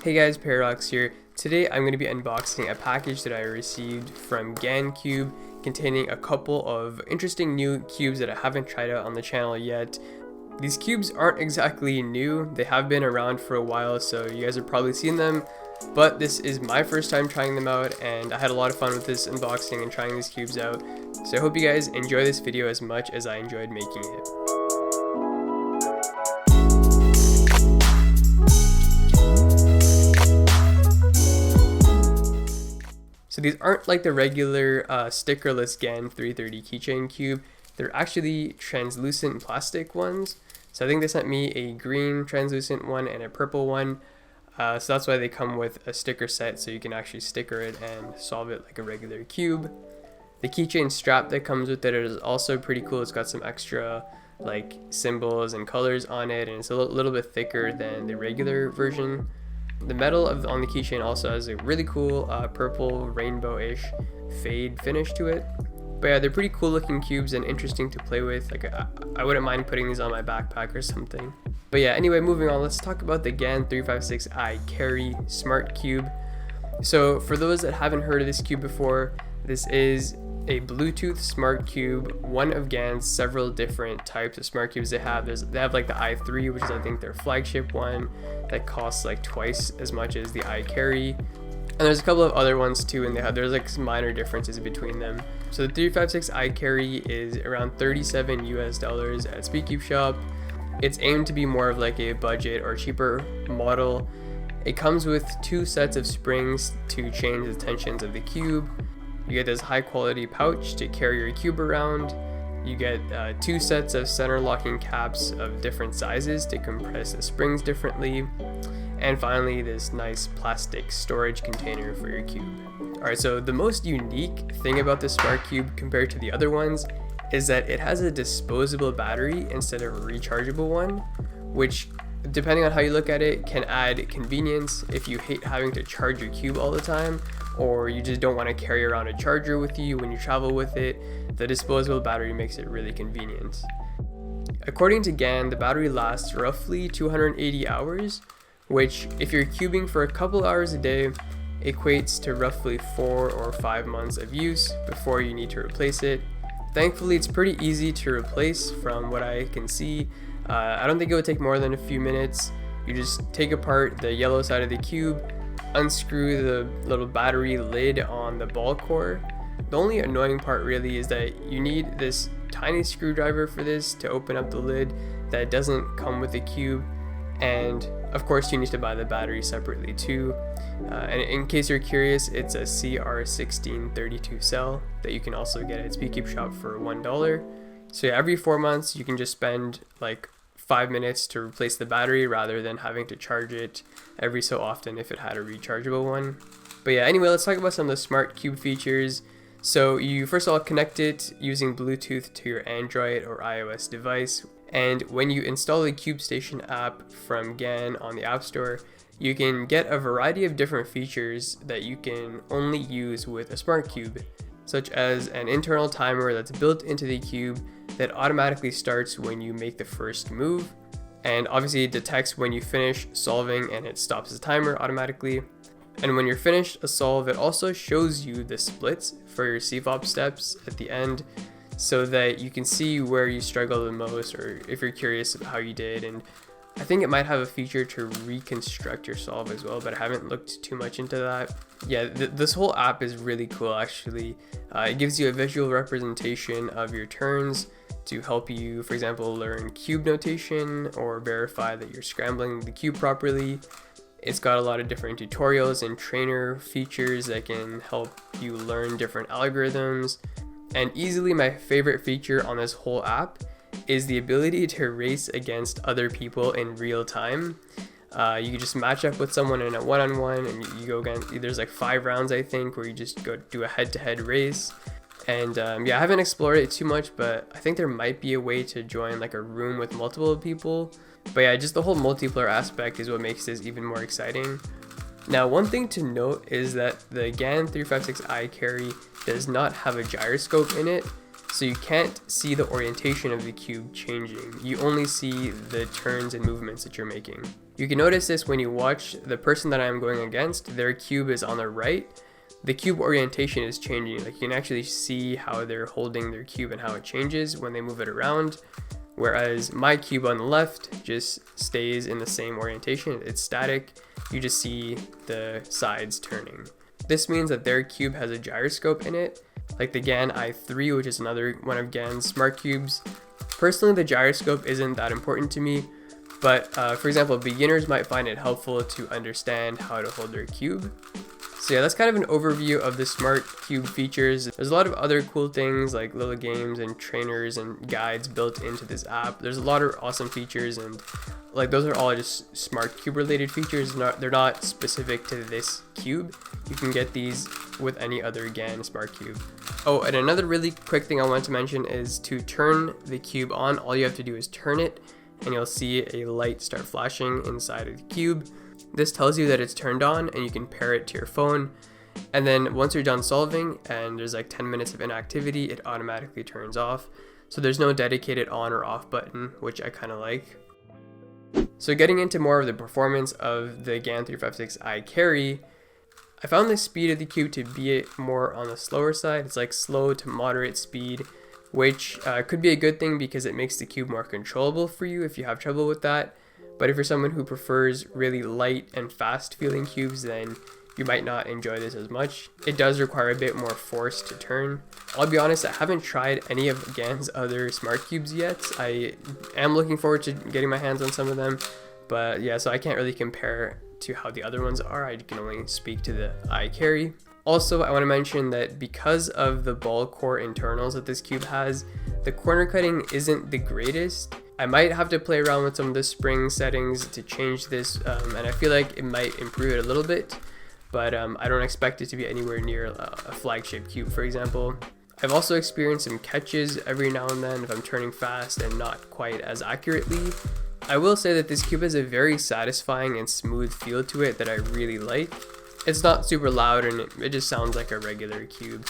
Hey guys, Paradox here. Today I'm going to be unboxing a package that I received from GanCube containing a couple of interesting new cubes that I haven't tried out on the channel yet. These cubes aren't exactly new, they have been around for a while, so you guys have probably seen them, but this is my first time trying them out and I had a lot of fun with this unboxing and trying these cubes out. So I hope you guys enjoy this video as much as I enjoyed making it. So these aren't like the regular stickerless GAN 330 Keychain Cube. They're actually translucent plastic ones. So I think they sent me a green translucent one and a purple one. So that's why they come with a sticker set, so you can actually sticker it and solve it like a regular cube. The keychain strap that comes with it is also pretty cool. It's got some extra like symbols and colors on it, and it's a little bit thicker than the regular version. The metal on the keychain also has a really cool purple rainbow-ish fade finish to it. But yeah, they're pretty cool looking cubes and interesting to play with. Like I wouldn't mind putting these on my backpack or something. But yeah, anyway, moving on, let's talk about the GAN 356i Carry Smart Cube. So for those that haven't heard of this cube before, this is a Bluetooth smart cube, one of GAN's several different types of smart cubes they have. They have like the i3, which is I think their flagship one, that costs like twice as much as the iCarry. And there's a couple of other ones too, and there's like some minor differences between them. So the 356 iCarry is around $37 US at speedcube shop. It's aimed to be more of like a budget or cheaper model. It comes with two sets of springs to change the tensions of the cube. You get this high quality pouch to carry your cube around. You get two sets of center locking caps of different sizes to compress the springs differently. And finally, this nice plastic storage container for your cube. Alright, so the most unique thing about this smart cube compared to the other ones is that it has a disposable battery instead of a rechargeable one, which, depending on how you look at it, can add convenience if you hate having to charge your cube all the time, or you just don't want to carry around a charger with you when you travel with it. The disposable battery makes it really convenient. According to GAN, the battery lasts roughly 280 hours, which, if you're cubing for a couple hours a day, equates to roughly 4 or 5 months of use before you need to replace it. Thankfully, it's pretty easy to replace from what I can see. I don't think it would take more than a few minutes. You just take apart the yellow side of the cube, unscrew the little battery lid on the ball core. The only annoying part really is that you need this tiny screwdriver for this to open up the lid that doesn't come with the cube, and of course you need to buy the battery separately too. And in case you're curious, it's a CR1632 cell that you can also get at speedcube shop for $1. So yeah, every 4 months you can just spend like 5 minutes to replace the battery rather than having to charge it every so often if it had a rechargeable one. But yeah, anyway, let's talk about some of the smart cube features. So you first of all connect it using Bluetooth to your Android or iOS device, and when you install the Cube Station app from GAN on the App Store, you can get a variety of different features that you can only use with a smart cube, such as an internal timer that's built into the cube that automatically starts when you make the first move, and obviously it detects when you finish solving and it stops the timer automatically. And when you're finished a solve, it also shows you the splits for your CFOP steps at the end, so that you can see where you struggle the most, or if you're curious about how you did. And I think it might have a feature to reconstruct your solve as well, but I haven't looked too much into that. Yeah, this whole app is really cool actually. It gives you a visual representation of your turns to help you, for example, learn cube notation or verify that you're scrambling the cube properly. It's got a lot of different tutorials and trainer features that can help you learn different algorithms. And easily my favorite feature on this whole app is the ability to race against other people in real time. You can just match up with someone in a one-on-one and you go against, there's like 5 rounds I think, where you just go do a head-to-head race. And yeah, I haven't explored it too much, but I think there might be a way to join like a room with multiple people. But yeah, just the whole multiplayer aspect is what makes this even more exciting. Now, one thing to note is that the GAN 356i Carry does not have a gyroscope in it, so you can't see the orientation of the cube changing. You only see the turns and movements that you're making. You can notice this when you watch the person that I'm going against, their cube is on the right. The cube orientation is changing. Like, you can actually see how they're holding their cube and how it changes when they move it around. Whereas my cube on the left just stays in the same orientation. It's static. You just see the sides turning. This means that their cube has a gyroscope in it, like the GAN i3, which is another one of GAN's smart cubes. Personally, the gyroscope isn't that important to me, but for example, beginners might find it helpful to understand how to hold their cube. So yeah, that's kind of an overview of the smart cube features. There's a lot of other cool things like little games and trainers and guides built into this app. There's a lot of awesome features, and like those are all just smart cube related features. They're not specific to this cube. You can get these with any other GAN smart cube. Oh, and another really quick thing I want to mention is to turn the cube on. All you have to do is turn it and you'll see a light start flashing inside of the cube. This tells you that it's turned on and you can pair it to your phone. And then once you're done solving and there's like 10 minutes of inactivity, it automatically turns off. So there's no dedicated on or off button, which I kind of like. So getting into more of the performance of the GAN 356i Carry, I found the speed of the cube to be more on the slower side. It's like slow to moderate speed, which could be a good thing because it makes the cube more controllable for you if you have trouble with that. But if you're someone who prefers really light and fast feeling cubes, then you might not enjoy this as much. It does require a bit more force to turn. I'll be honest, I haven't tried any of GAN's other smart cubes yet. I am looking forward to getting my hands on some of them, but yeah, so I can't really compare to how the other ones are. I can only speak to the iCarry. Also, I want to mention that because of the ball core internals that this cube has, the corner cutting isn't the greatest. I might have to play around with some of the spring settings to change this, and I feel like it might improve it a little bit, but I don't expect it to be anywhere near a flagship cube, for example. I've also experienced some catches every now and then if I'm turning fast and not quite as accurately. I will say that this cube has a very satisfying and smooth feel to it that I really like. It's not super loud and it just sounds like a regular cube.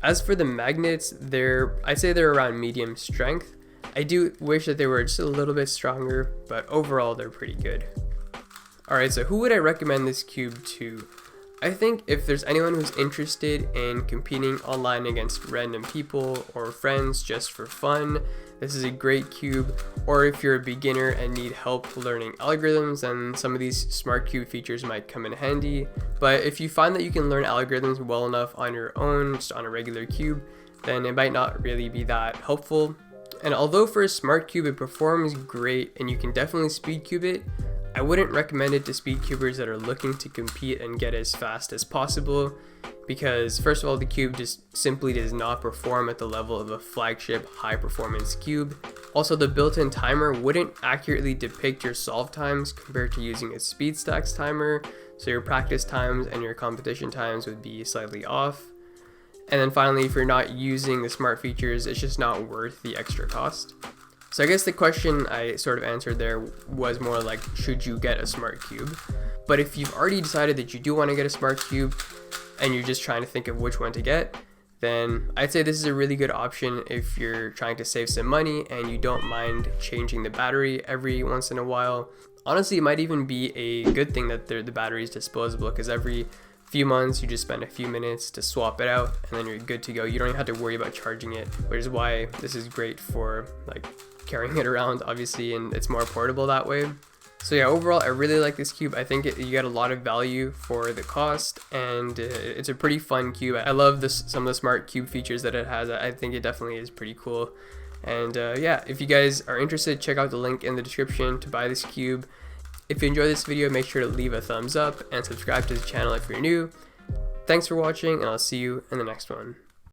As for the magnets, I'd say they're around medium strength. I do wish that they were just a little bit stronger, but overall they're pretty good. Alright, so who would I recommend this cube to? I think if there's anyone who's interested in competing online against random people or friends just for fun, this is a great cube. Or if you're a beginner and need help learning algorithms, then some of these smart cube features might come in handy. But if you find that you can learn algorithms well enough on your own, just on a regular cube, then it might not really be that helpful. And although for a smart cube it performs great and you can definitely speed cube it, I wouldn't recommend it to speed cubers that are looking to compete and get as fast as possible, because first of all, the cube just simply does not perform at the level of a flagship high performance cube. Also, the built-in timer wouldn't accurately depict your solve times compared to using a speed stacks timer, so your practice times and your competition times would be slightly off. And then finally, if you're not using the smart features, it's just not worth the extra cost. So I guess the question I sort of answered there was more like, should you get a smart cube? But if you've already decided that you do want to get a smart cube and you're just trying to think of which one to get, then I'd say this is a really good option if you're trying to save some money and you don't mind changing the battery every once in a while. Honestly, it might even be a good thing that the battery is disposable, because every few months you just spend a few minutes to swap it out and then you're good to go. You don't even have to worry about charging it, which is why this is great for like carrying it around, obviously, and it's more portable that way. So yeah, overall I really like this cube. I think you get a lot of value for the cost, and it's a pretty fun cube. I love some of the smart cube features that it has. I think it definitely is pretty cool. And yeah, if you guys are interested, check out the link in the description to buy this cube. If you enjoyed this video, make sure to leave a thumbs up and subscribe to the channel if you're new. Thanks for watching, and I'll see you in the next one.